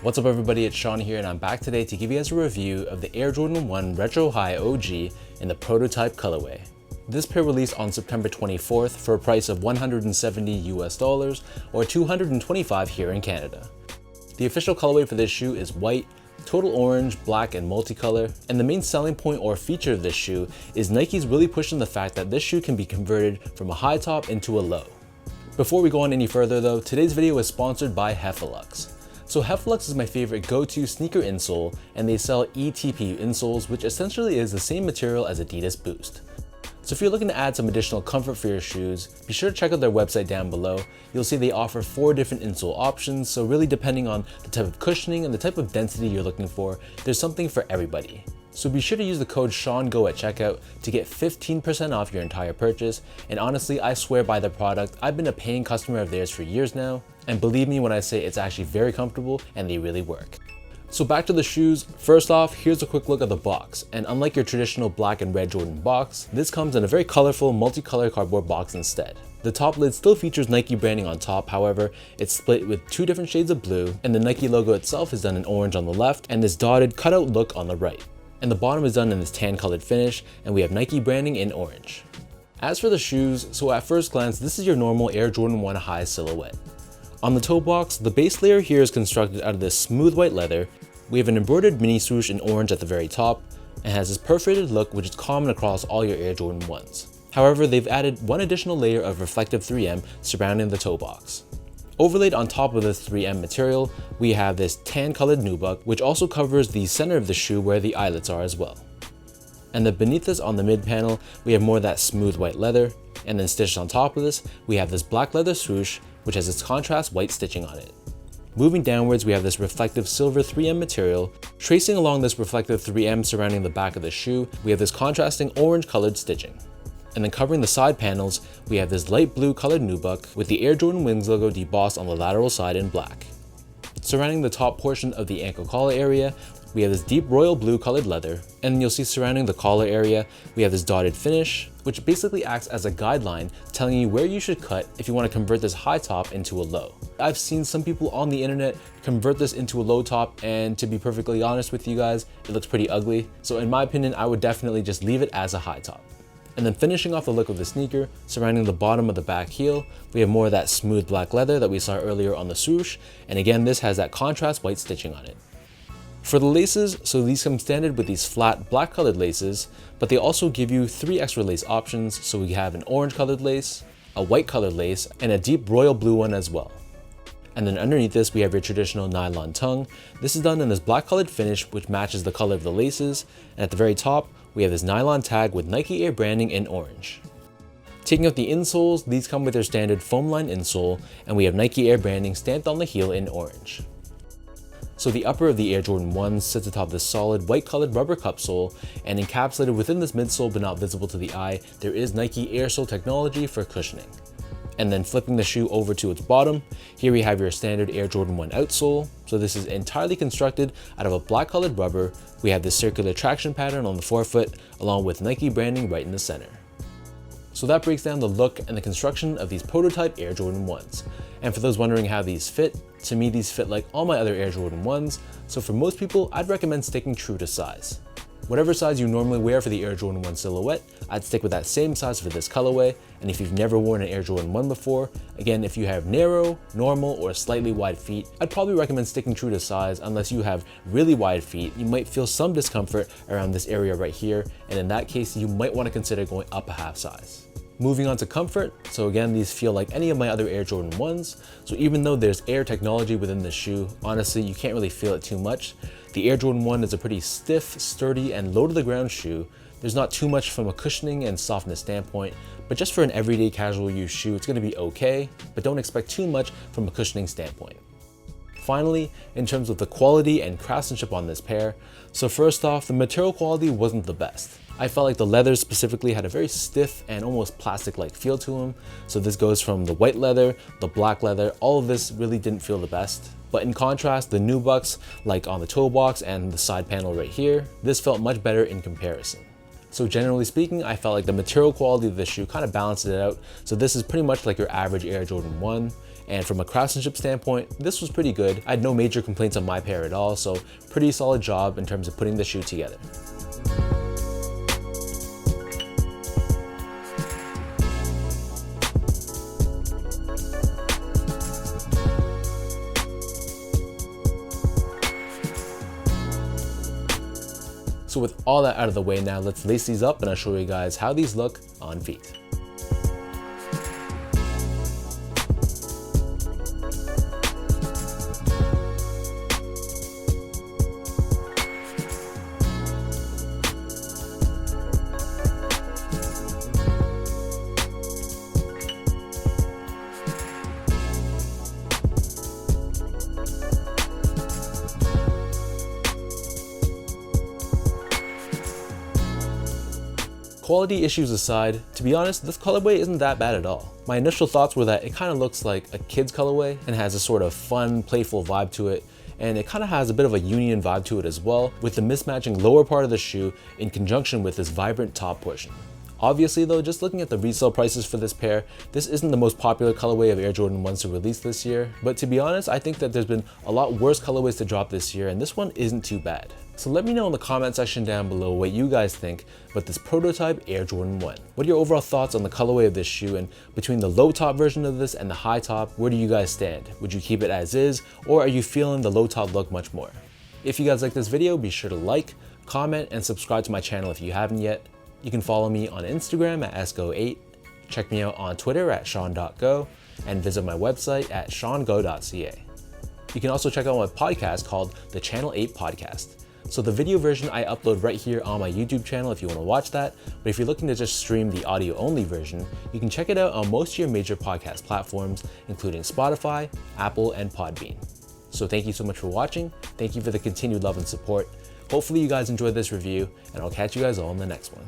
What's up everybody, it's Sean here and I'm back today to give you guys a review of the Air Jordan 1 Retro High OG in the prototype colorway. This pair released on September 24th for a price of $170 US or $225 here in Canada. The official colorway for this shoe is white, total orange, black, and multicolor, and the main selling point or feature of this shoe is Nike's really pushing the fact that this shoe can be converted from a high top into a low. Before we go on any further though, today's video is sponsored by Heffelux. So Heffelux is my favorite go-to sneaker insole, and they sell ETP insoles, which essentially is the same material as Adidas Boost. So if you're looking to add some additional comfort for your shoes, be sure to check out their website down below. You'll see they offer 4 different insole options, so really depending on the type of cushioning and the type of density you're looking for, there's something for everybody. So be sure to use the code SEANGO at checkout to get 15% off your entire purchase, and honestly, I swear by the product. I've been a paying customer of theirs for years now, and believe me when I say it's actually very comfortable and they really work. So back to the shoes. First off, here's a quick look at the box, and unlike your traditional black and red Jordan box, this comes in a very colorful multicolored cardboard box instead. The top lid still features Nike branding on top, however, it's split with 2 different shades of blue, and the Nike logo itself is done in orange on the left and this dotted cutout look on the right. And the bottom is done in this tan colored finish, and we have Nike branding in orange. As for the shoes, so at first glance, this is your normal Air Jordan 1 High silhouette. On the toe box, the base layer here is constructed out of this smooth white leather. We have an embroidered mini swoosh in orange at the very top, and has this perforated look which is common across all your Air Jordan 1s. However, they've added one additional layer of reflective 3M surrounding the toe box. Overlaid on top of this 3M material, we have this tan colored nubuck, which also covers the center of the shoe where the eyelets are as well. And then beneath this on the mid panel, we have more of that smooth white leather, and then stitched on top of this, we have this black leather swoosh, which has its contrast white stitching on it. Moving downwards, we have this reflective silver 3M material. Tracing along this reflective 3M surrounding the back of the shoe, we have this contrasting orange colored stitching. And then covering the side panels, we have this light blue colored nubuck with the Air Jordan Wings logo debossed on the lateral side in black. Surrounding the top portion of the ankle collar area, we have this deep royal blue colored leather, and you'll see surrounding the collar area, we have this dotted finish, which basically acts as a guideline telling you where you should cut if you want to convert this high top into a low. I've seen some people on the internet convert this into a low top, and to be perfectly honest with you guys, it looks pretty ugly. So in my opinion, I would definitely just leave it as a high top. And then finishing off the look of the sneaker, surrounding the bottom of the back heel, we have more of that smooth black leather that we saw earlier on the swoosh, and again this has that contrast white stitching on it. For the laces, so these come standard with these flat black colored laces, but they also give you 3 extra lace options, so we have an orange colored lace, a white colored lace, and a deep royal blue one as well. And then underneath this, we have your traditional nylon tongue. This is done in this black colored finish which matches the color of the laces, and at the very top, we have this nylon tag with Nike Air branding in orange. Taking out the insoles, these come with their standard foam line insole, and we have Nike Air branding stamped on the heel in orange. So the upper of the Air Jordan 1 sits atop this solid white colored rubber cup sole, and encapsulated within this midsole but not visible to the eye, there is Nike Airsole technology for cushioning. And then flipping the shoe over to its bottom, here we have your standard Air Jordan 1 outsole. So this is entirely constructed out of a black colored rubber. We have this circular traction pattern on the forefoot along with Nike branding right in the center. So that breaks down the look and the construction of these prototype Air Jordan 1s. And for those wondering how these fit, to me these fit like all my other Air Jordan 1s, so for most people I'd recommend sticking true to size. Whatever size you normally wear for the Air Jordan 1 silhouette, I'd stick with that same size for this colorway, and if you've never worn an Air Jordan 1 before, again if you have narrow, normal, or slightly wide feet, I'd probably recommend sticking true to size. Unless you have really wide feet, you might feel some discomfort around this area right here, and in that case you might want to consider going up a half size. Moving on to comfort, so again these feel like any of my other Air Jordan 1s, so even though there's air technology within the shoe, honestly you can't really feel it too much. The Air Jordan 1 is a pretty stiff, sturdy, and low to the ground shoe. There's not too much from a cushioning and softness standpoint, but just for an everyday casual use shoe it's going to be okay, but don't expect too much from a cushioning standpoint. Finally, in terms of the quality and craftsmanship on this pair, so first off, the material quality wasn't the best. I felt like the leather specifically had a very stiff and almost plastic-like feel to them. So this goes from the white leather, the black leather, all of this really didn't feel the best. But in contrast, the nubucks, like on the toe box and the side panel right here, this felt much better in comparison. So generally speaking, I felt like the material quality of this shoe kind of balanced it out. So this is pretty much like your average Air Jordan 1. And from a craftsmanship standpoint, this was pretty good. I had no major complaints on my pair at all, so pretty solid job in terms of putting the shoe together. So with all that out of the way now, let's lace these up and I'll show you guys how these look on feet. Quality issues aside, to be honest, this colorway isn't that bad at all. My initial thoughts were that it kind of looks like a kid's colorway and has a sort of fun, playful vibe to it, and it kind of has a bit of a union vibe to it as well, with the mismatching lower part of the shoe in conjunction with this vibrant top portion. Obviously though, just looking at the resale prices for this pair, this isn't the most popular colorway of Air Jordan 1s to release this year, but to be honest, I think that there's been a lot worse colorways to drop this year, and this one isn't too bad. So let me know in the comment section down below what you guys think about this prototype Air Jordan 1. What are your overall thoughts on the colorway of this shoe, and between the low top version of this and the high top, where do you guys stand? Would you keep it as is, or are you feeling the low top look much more? If you guys like this video, be sure to like, comment, and subscribe to my channel if you haven't yet. You can follow me on Instagram at sgo8, check me out on Twitter at sean.go, and visit my website at seango.ca. You can also check out my podcast called the Channel 8 Podcast. So the video version I upload right here on my YouTube channel if you want to watch that, but if you're looking to just stream the audio only version, you can check it out on most of your major podcast platforms, including Spotify, Apple, and Podbean. So thank you so much for watching, thank you for the continued love and support. Hopefully you guys enjoyed this review, and I'll catch you guys all in the next one.